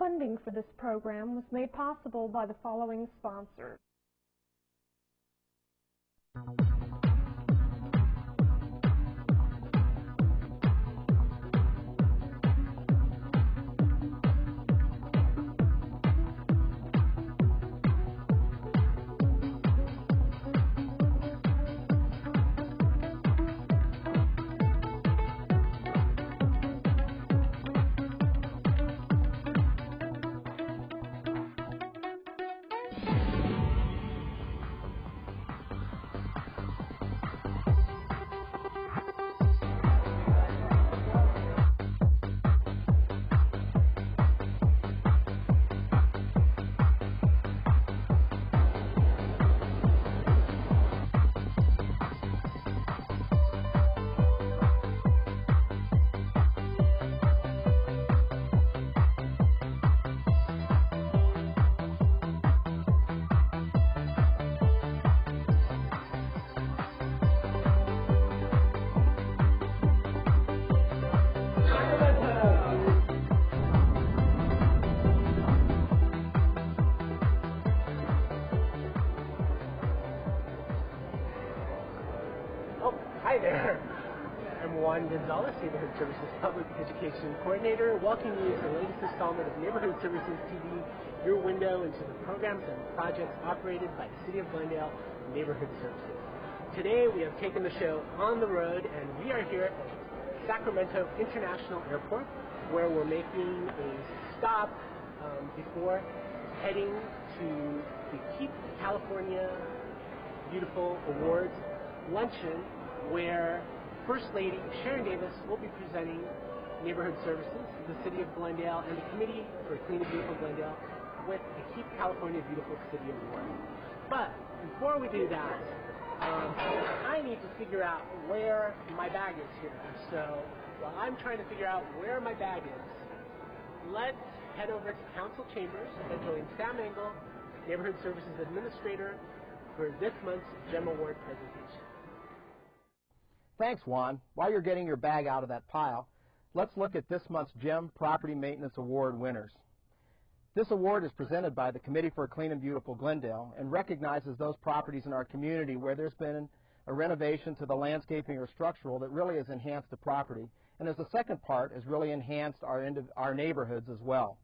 Funding for this program was made possible by the following sponsors. Neighborhood Services Public Education Coordinator, welcoming you to the latest installment of Neighborhood Services TV, your window into the programs and projects operated by the City of Glendale Neighborhood Services. Today we have taken the show on the road, and we are here at Sacramento International Airport, where we're making a stop before heading to the Keep California Beautiful Awards luncheon, where First Lady Sharon Davis will be presenting Neighborhood Services, the City of Glendale, and the Committee for Clean and Beautiful Glendale with the Keep California Beautiful City Award. But before we do that, I need to figure out where my bag is here. So while I'm trying to figure out where my bag is, let's head over to Council Chambers and join Sam Engel, Neighborhood Services Administrator, for this month's GEM Award presentation. Thanks, Juan. While you're getting your bag out of that pile, let's look at this month's GEM Property Maintenance Award winners. This award is presented by the Committee for Clean and Beautiful Glendale and recognizes those properties in our community where there's been a renovation to the landscaping or structural that really has enhanced the property, and as the second part has really enhanced our neighborhoods as well.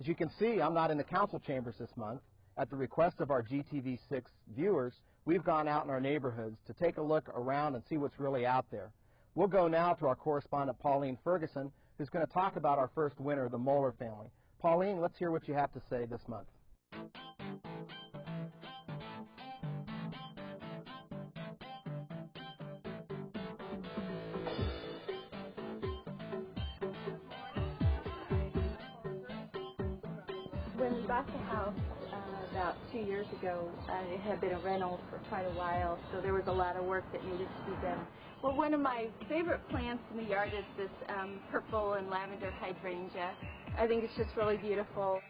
As you can see, I'm not in the council chambers this month. At the request of our GTV6 viewers, we've gone out in our neighborhoods to take a look around and see what's really out there. We'll go now to our correspondent, Pauline Ferguson, who's going to talk about our first winner, the Moeller family. Pauline, let's hear what you have to say this month. When we bought the house about 2 years ago, it had been a rental for quite a while, so there was a lot of work that needed to be done. Well, one of my favorite plants in the yard is this purple and lavender hydrangea. I think it's just really beautiful.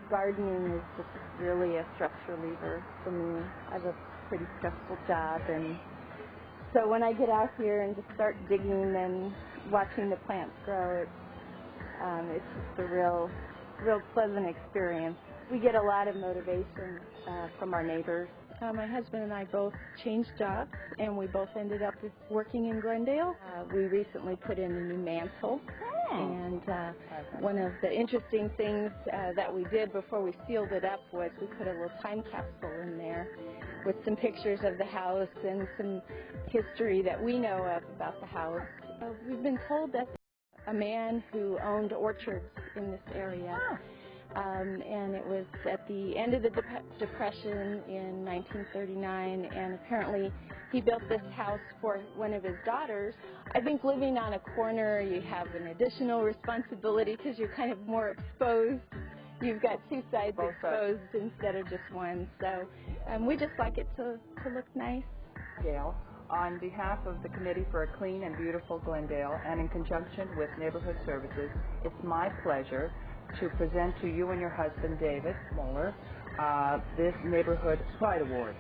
Gardening is just really a stress reliever for me. I have a pretty stressful job, and so when I get out here and just start digging and watching the plants grow, it's just a real pleasant experience. We get a lot of motivation from our neighbors. My husband and I both changed jobs, and we both ended up working in Glendale. We recently put in a new mantle, and one of the interesting things that we did before we sealed it up was we put a little time capsule in there with some pictures of the house and some history that we know of about the house. We've been told that a man who owned orchards in this area, and it was at the end of the Depression in 1939, and apparently he built this house for one of his daughters. I think living on a corner, you have an additional responsibility because you're kind of more exposed. You've got two sides exposed instead of just one, so we just like it to look nice. Gail, on behalf of the Committee for a Clean and Beautiful Glendale, and in conjunction with Neighborhood Services, it's my pleasure to present to you and your husband, David Moeller, this Neighborhood Pride Award.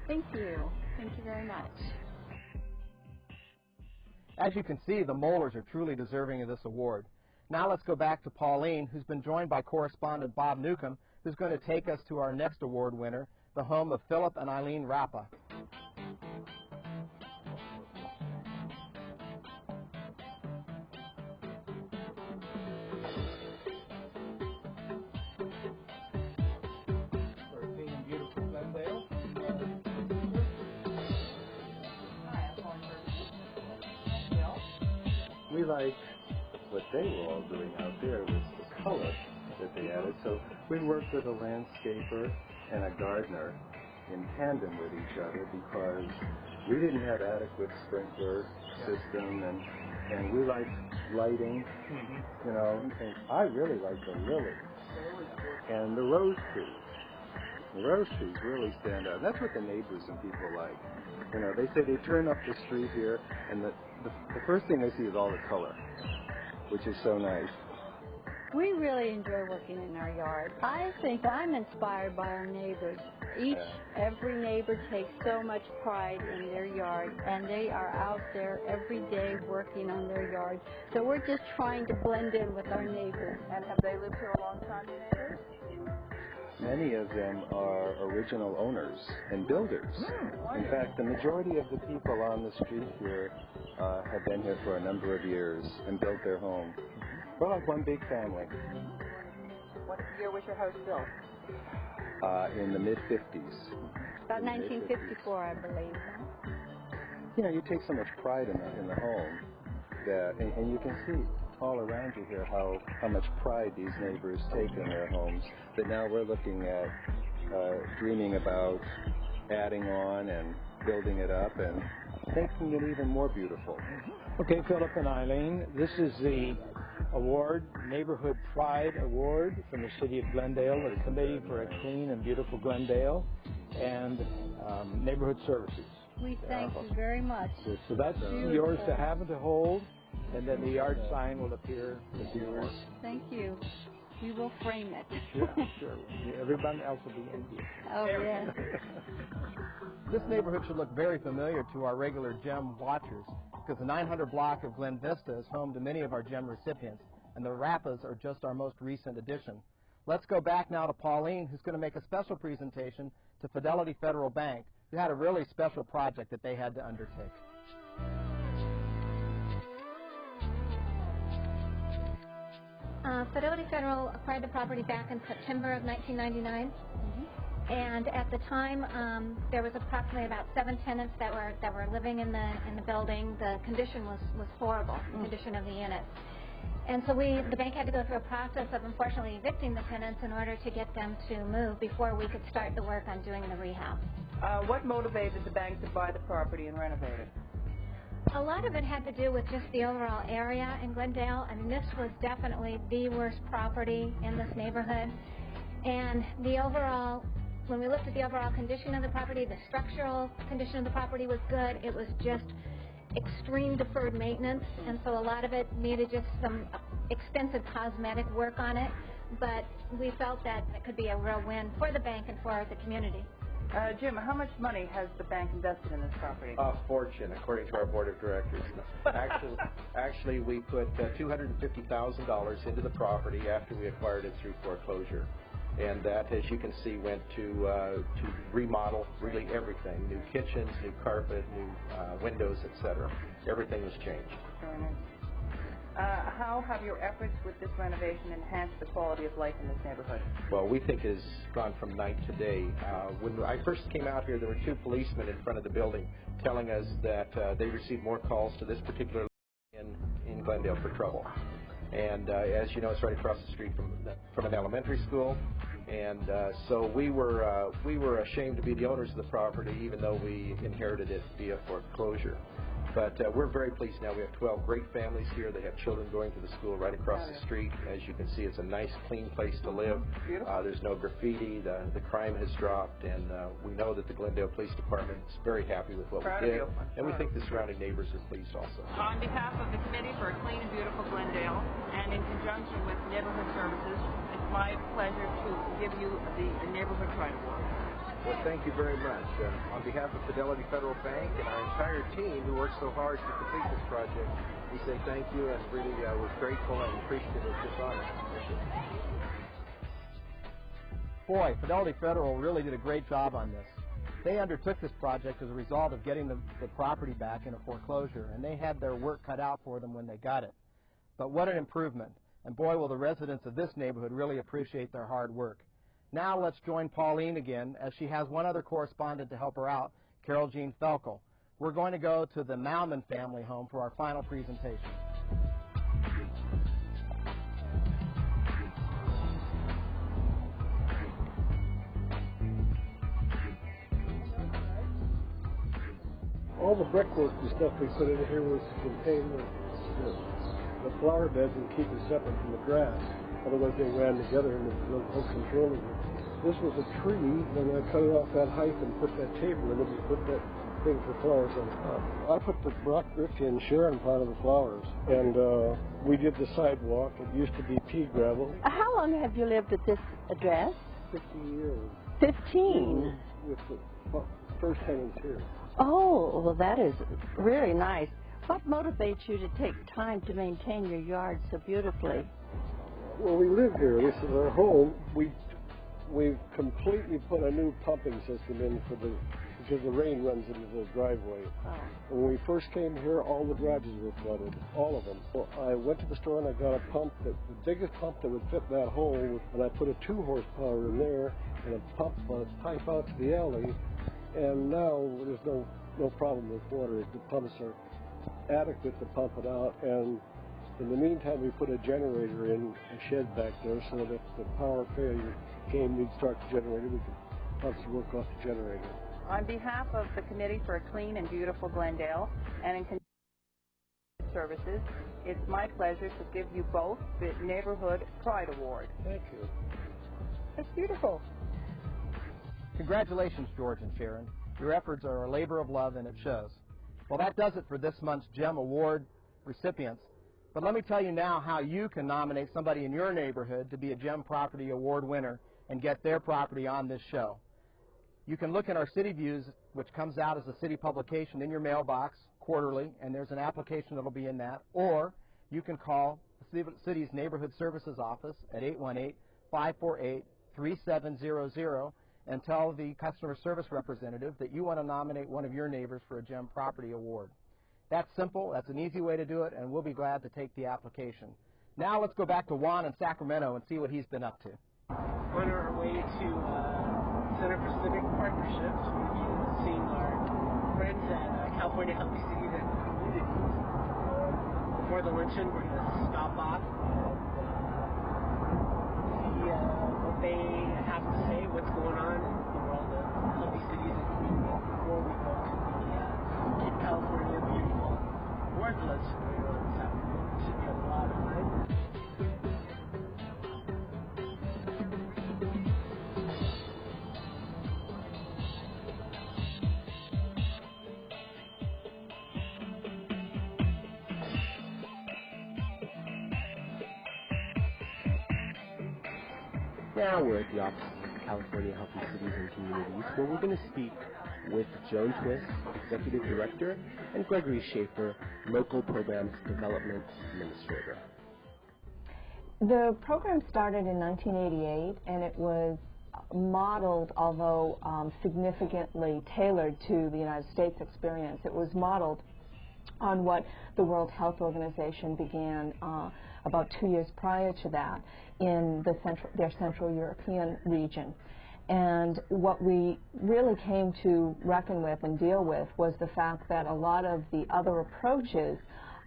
Thank you. Thank you very much. As you can see, the Mollers are truly deserving of this award. Now let's go back to Pauline, who's been joined by correspondent Bob Newcomb, who's going to take us to our next award winner, the home of Philip and Eileen Rappa. We liked what they were all doing out there was the color that they added. So we worked with a landscaper and a gardener in tandem with each other because we didn't have adequate sprinkler system and we liked lighting, you know, and I really like the lilies and the rose trees. The rose trees really stand out. That's what the neighbors and people like. You know, they say they turn up the street here and the first thing they see is all the color, which is so nice. We really enjoy working in our yard. I think I'm inspired by our neighbors. Every neighbor takes so much pride in their yard, and they are out there every day working on their yard. So we're just trying to blend in with our neighbors. And have they lived here a long time, your neighbors? Many of them are original owners and builders. In fact, the majority of the people on the street here have been here for a number of years and built their home. We're like one big family. What year was your house built? In the mid-50s. About 1954, I believe. You know, you take so much pride in the home that, and you can see all around you here how much pride these neighbors take in their homes, that now we're looking at dreaming about adding on and building it up and making it even more beautiful. Okay, Philip and Eileen, this is the award, Neighborhood Pride Award from the City of Glendale, the Committee for a Clean and Beautiful Glendale, and Neighborhood Services. We thank you very much. So that's yours to have and to hold, and then the yard sign will appear with yours. Thank you. We will frame it. Yeah, sure. Everyone else will be envious. Oh, yes. This neighborhood should look very familiar to our regular GEM watchers, because the 900 block of Glen Vista is home to many of our GEM recipients, and the Rappas are just our most recent addition. Let's go back now to Pauline, who's going to make a special presentation to Fidelity Federal Bank, who had a really special project that they had to undertake. Fidelity Federal acquired the property back in September of 1999. And at the time, there was approximately about 7 tenants that were living in the building. The condition was horrible, the condition of the units. And so the bank had to go through a process of unfortunately evicting the tenants in order to get them to move before we could start the work on doing the rehab. What motivated the bank to buy the property and renovate it? A lot of it had to do with just the overall area in Glendale. I mean, this was definitely the worst property in this neighborhood. And the overall, when we looked at the overall condition of the property, the structural condition of the property was good. It was just extreme deferred maintenance, and so a lot of it needed just some extensive cosmetic work on it. But we felt that it could be a real win for the bank and for the community. Jim, how much money has the bank invested in this property? A fortune, according to our board of directors. Actually, we put $250,000 into the property after we acquired it through foreclosure. And that, as you can see, went to remodel really everything. New kitchens, new carpet, new windows, etc. Everything was changed. How have your efforts with this renovation enhanced the quality of life in this neighborhood? Well, we think it's gone from night to day. When I first came out here, there were 2 policemen in front of the building telling us that they received more calls to this particular in Glendale for trouble. And as you know, it's right across the street from an elementary school. And so we were ashamed to be the owners of the property, even though we inherited it via foreclosure. But we're very pleased now. We have 12 great families here. They have children going to the school right across the street. As you can see, it's a nice, clean place to live. There's no graffiti. The crime has dropped. And we know that the Glendale Police Department is very happy with what we did. And we think the surrounding neighbors are pleased also. On behalf of the Committee for a Clean and Beautiful Glendale, and in conjunction with Neighborhood Services, it's my pleasure to give you the Neighborhood Pride Award. Well, thank you very much. On behalf of Fidelity Federal Bank and our entire team who worked so hard to complete this project, we say thank you and really we're grateful and appreciative of this honor. Boy, Fidelity Federal really did a great job on this. They undertook this project as a result of getting the property back in a foreclosure, and they had their work cut out for them when they got it. But what an improvement. And boy, will the residents of this neighborhood really appreciate their hard work. Now let's join Pauline again, as she has one other correspondent to help her out, Carol Jean Felkel. We're going to go to the Malman family home for our final presentation. All the brickwork and stuff we put in here was to contain the flower beds and keep it separate from the grass. Otherwise they ran together and there was no control of it. This was a tree, and I cut it off that height and put that table in it and put that thing for flowers on top. I put the Brock, Ricky, and Sharon part of the flowers, and we did the sidewalk. It used to be pea gravel. How long have you lived at this address? 50 years. 15? With the first tenants here. Oh, well, that is really nice. What motivates you to take time to maintain your yard so beautifully? Well, we live here. This is our home. We've completely put a new pumping system in because the rain runs into the driveway. Oh. When we first came here, all the garages were flooded, all of them. Well, I went to the store and I got a pump, the biggest pump that would fit that hole, and I put a 2 horsepower in there and a pipe out to the alley. And now there's no problem with water. The pumps are adequate to pump it out, and in the meantime we put a generator in a shed back there so that if the power failure came, we'd start the generator, we could pumps work off the generator. On behalf of the Committee for a Clean and Beautiful Glendale and in services, it's my pleasure to give you both the Neighborhood Pride Award. Thank you. It's beautiful. Congratulations, George and Sharon. Your efforts are a labor of love, and it shows. Well, that does it for this month's GEM Award recipients. But let me tell you now how you can nominate somebody in your neighborhood to be a GEM Property Award winner and get their property on this show. You can look in our City Views, which comes out as a city publication in your mailbox quarterly, and there's an application that will be in that. Or you can call the city's Neighborhood Services Office at 818-548-3700 and tell the customer service representative that you want to nominate one of your neighbors for a GEM Property Award. That's simple, that's an easy way to do it, and we'll be glad to take the application. Now let's go back to Juan in Sacramento and see what he's been up to. On our way to Center for Civic Partnerships, we'll be seeing our friends at California Healthy Cities and Communities. Before the luncheon, we're going to stop off and see what they have to say, what's going on in the world of healthy cities and communities before we go to the Keep California Beautiful award luncheon later on this afternoon. It should be a lot of fun. Now we're at the offices of California Healthy Cities and Communities, where we're going to speak with Joan Twist, Executive Director, and Gregory Schaefer, Local Programs Development Administrator. The program started in 1988, and it was modeled, although significantly tailored to the United States experience. It was modeled on what the World Health Organization began about 2 years prior to that in their Central European region. And what we really came to reckon with and deal with was the fact that a lot of the other approaches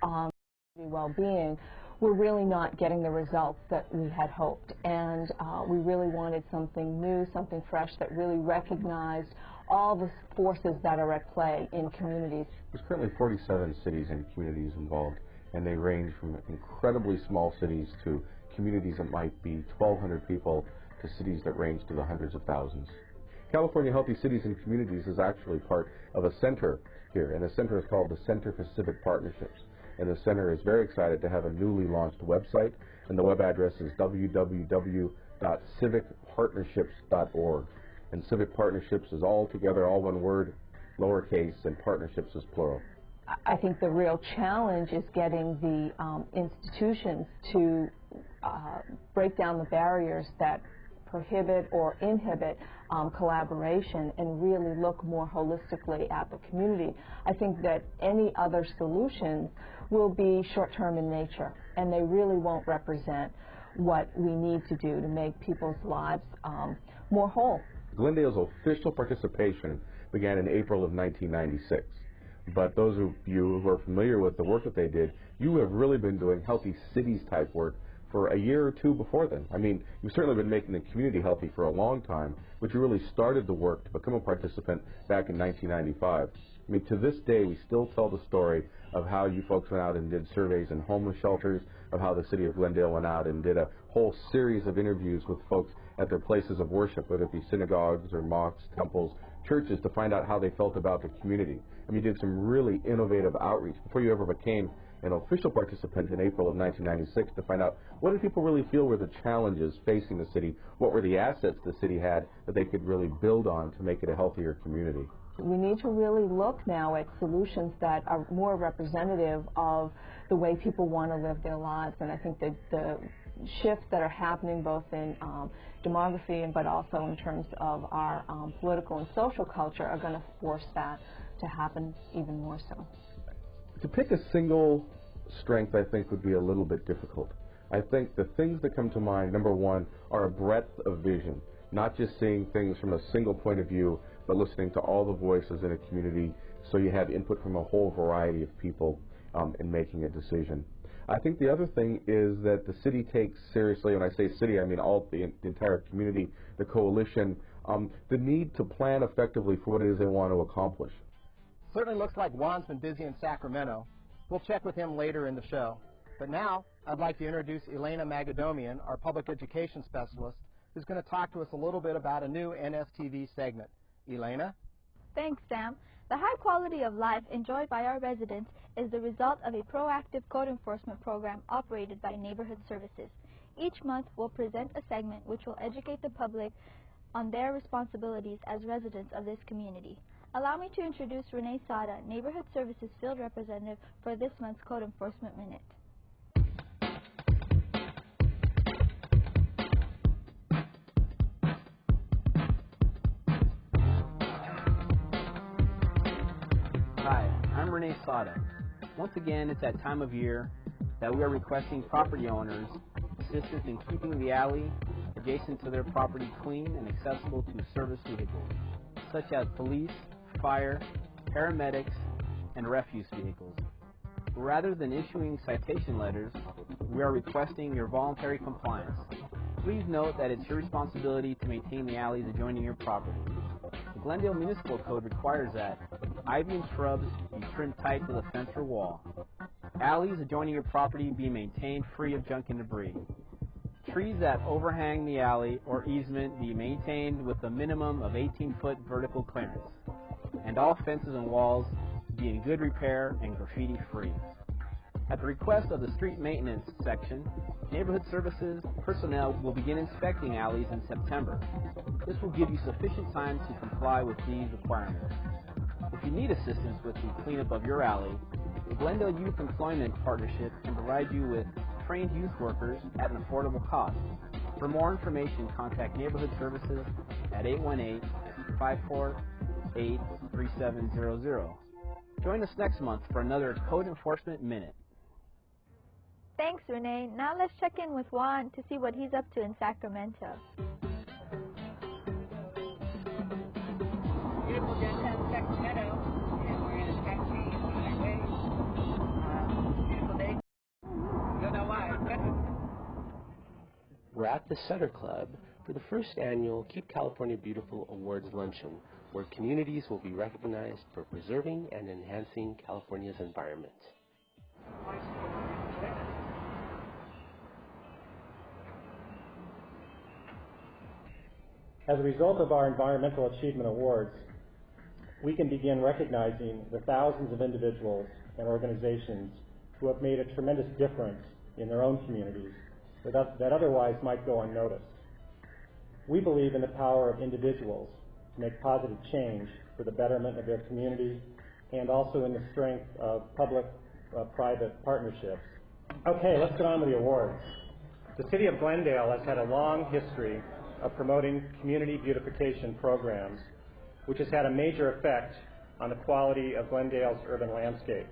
to well-being were really not getting the results that we had hoped. And we really wanted something new, something fresh that really recognized all the forces that are at play in communities. There's currently 47 cities and communities involved, and they range from incredibly small cities to communities that might be 1,200 people to cities that range to the hundreds of thousands. California Healthy Cities and Communities is actually part of a center here, and the center is called the Center for Civic Partnerships. And the center is very excited to have a newly launched website, and the web address is www.civicpartnerships.org. and civic partnerships is all together, all one word, lowercase, and partnerships is plural. I think the real challenge is getting the institutions to break down the barriers that prohibit or inhibit collaboration and really look more holistically at the community. I think that any other solutions will be short-term in nature, and they really won't represent what we need to do to make people's lives more whole. Glendale's official participation began in April of 1996. But those of you who are familiar with the work that they did, you have really been doing healthy cities type work for a year or two before then. I mean, you've certainly been making the community healthy for a long time, but you really started the work to become a participant back in 1995. I mean, to this day, we still tell the story of how you folks went out and did surveys in homeless shelters, of how the city of Glendale went out and did a whole series of interviews with folks at their places of worship, whether it be synagogues or mosques, temples, churches, to find out how they felt about the community. I mean, you did some really innovative outreach before you ever became an official participant in April of 1996 to find out what did people really feel were the challenges facing the city, what were the assets the city had that they could really build on to make it a healthier community. We need to really look now at solutions that are more representative of the way people want to live their lives, and I think that the shifts that are happening both in demography but also in terms of our political and social culture are going to force that to happen even more so. To pick a single strength, I think, would be a little bit difficult. I think the things that come to mind, number one, are a breadth of vision, not just seeing things from a single point of view, but listening to all the voices in a community so you have input from a whole variety of people in making a decision. I think the other thing is that the city takes seriously, when I say city, I mean all the entire community, the coalition, the need to plan effectively for what it is they want to accomplish. Certainly looks like Juan's been busy in Sacramento. We'll check with him later in the show. But now, I'd like to introduce Elena Magadomian, our public education specialist, who's going to talk to us a little bit about a new NSTV segment. Elena? Thanks, Sam. The high quality of life enjoyed by our residents is the result of a proactive code enforcement program operated by Neighborhood Services. Each month, we'll present a segment which will educate the public on their responsibilities as residents of this community. Allow me to introduce Renee Sada, Neighborhood Services Field Representative for this month's Code Enforcement Minute. Hi, I'm Renee Sada. Once again, it's that time of year that we are requesting property owners assistance in keeping the alley adjacent to their property clean and accessible to service vehicles, such as police, fire, paramedics, and refuse vehicles. Rather than issuing citation letters, we are requesting your voluntary compliance. Please note that it's your responsibility to maintain the alleys adjoining your property. The Glendale Municipal Code requires that ivy and shrubs be trimmed tight to the fence or wall. Alleys adjoining your property be maintained free of junk and debris. Trees that overhang the alley or easement be maintained with a minimum of 18-foot vertical clearance. And all fences and walls be in good repair and graffiti free. At the request of the Street Maintenance Section, Neighborhood Services personnel will begin inspecting alleys in September. This will give you sufficient time to comply with these requirements. If you need assistance with the cleanup of your alley, the Glendale Youth Employment Partnership can provide you with trained youth workers at an affordable cost. For more information, contact Neighborhood Services at 818-548-3700. Join us next month for another Code Enforcement Minute. Thanks, Renee. Now let's check in with Juan to see what he's up to in Sacramento. Beautiful downtown Sacramento, and we're in a taxi on our way. Beautiful day. Don't know why. We're at the Sutter Club for the first annual Keep California Beautiful Awards Luncheon, where communities will be recognized for preserving and enhancing California's environment. As a result of our Environmental Achievement Awards, we can begin recognizing the thousands of individuals and organizations who have made a tremendous difference in their own communities that otherwise might go unnoticed. We believe in the power of individuals to make positive change for the betterment of their community and also in the strength of public-private partnerships. Okay, let's get on with the awards. The City of Glendale has had a long history of promoting community beautification programs, which has had a major effect on the quality of Glendale's urban landscape.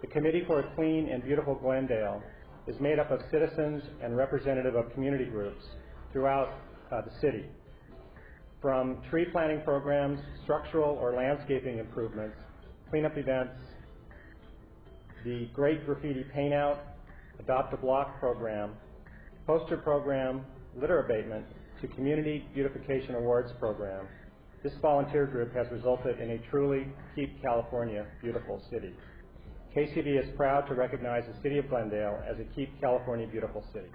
The Committee for a Clean and Beautiful Glendale is made up of citizens and representative of community groups throughout the city. From tree planting programs, structural or landscaping improvements, cleanup events, the Great Graffiti Paint-Out, Adopt a Block program, poster program, litter abatement, to Community Beautification Awards program, this volunteer group has resulted in a truly Keep California Beautiful city. KCB is proud to recognize the City of Glendale as a Keep California Beautiful city.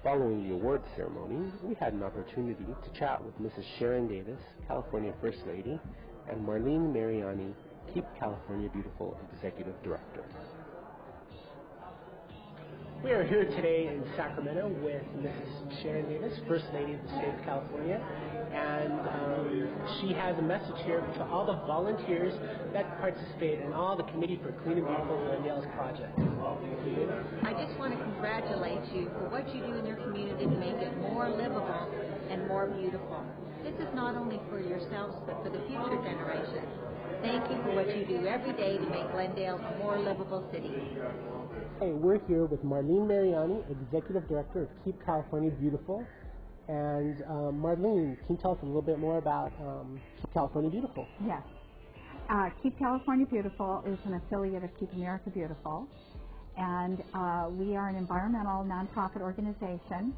Following the awards ceremony, we had an opportunity to chat with Mrs. Sharon Davis, California First Lady, and Marlene Mariani, Keep California Beautiful Executive Director. We are here today in Sacramento with Mrs. Sharon Davis, First Lady of the State of California, and she has a message here to all the volunteers that participate in all the Committee for Clean and Beautiful Glendale's project. I just want to congratulate you for what you do in your community to make it more livable and more beautiful. This is not only for yourselves, but for the future generations. Thank you for what you do every day to make Glendale a more livable city. Hey, we're here with Marlene Mariani, Executive Director of Keep California Beautiful. And Marlene, can you tell us a little bit more about Keep California Beautiful? Yes. Keep California Beautiful is an affiliate of Keep America Beautiful. And we are an environmental nonprofit organization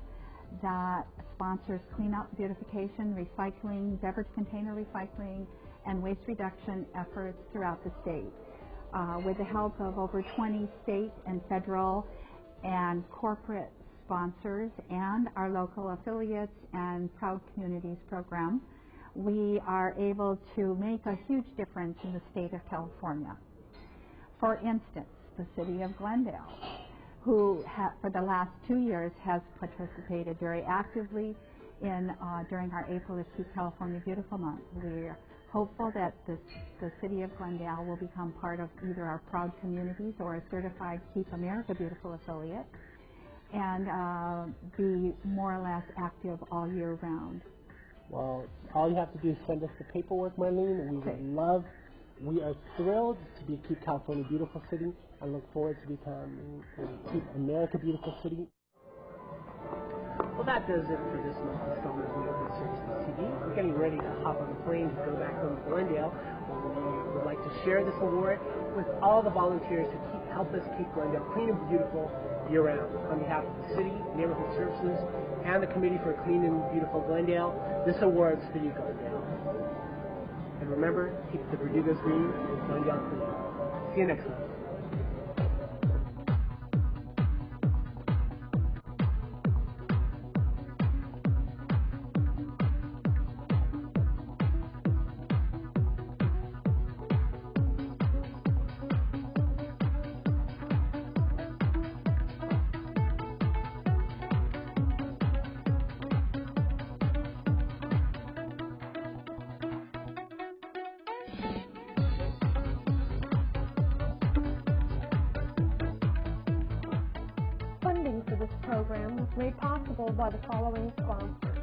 that sponsors cleanup, beautification, recycling, beverage container recycling, and waste reduction efforts throughout the state. With the help of over 20 state and federal and corporate sponsors and our local affiliates and Proud Communities program, we are able to make a huge difference in the state of California. For instance, the City of Glendale, who for the last 2 years has participated very actively in during our April is Keep California Beautiful month. We're hopeful that the City of Glendale will become part of either our Proud Communities or a certified Keep America Beautiful affiliate and be more or less active all year round. Well, all you have to do is send us the paperwork, Marlene. We are thrilled to be a Keep California Beautiful city and look forward to becoming a Keep America Beautiful city. Well, that does it for this month's installment of Neighborhood Services TV. We're getting ready to hop on the plane to go back home to Glendale. We would like to share this award with all the volunteers who help us keep Glendale clean and beautiful year-round. On behalf of the City, Neighborhood Services, and the Committee for Clean and Beautiful Glendale, this award's for you, Glendale. And remember, keep the Verdugos green and Glendale clean. See you next month. Funding for this program was made possible by the following sponsors: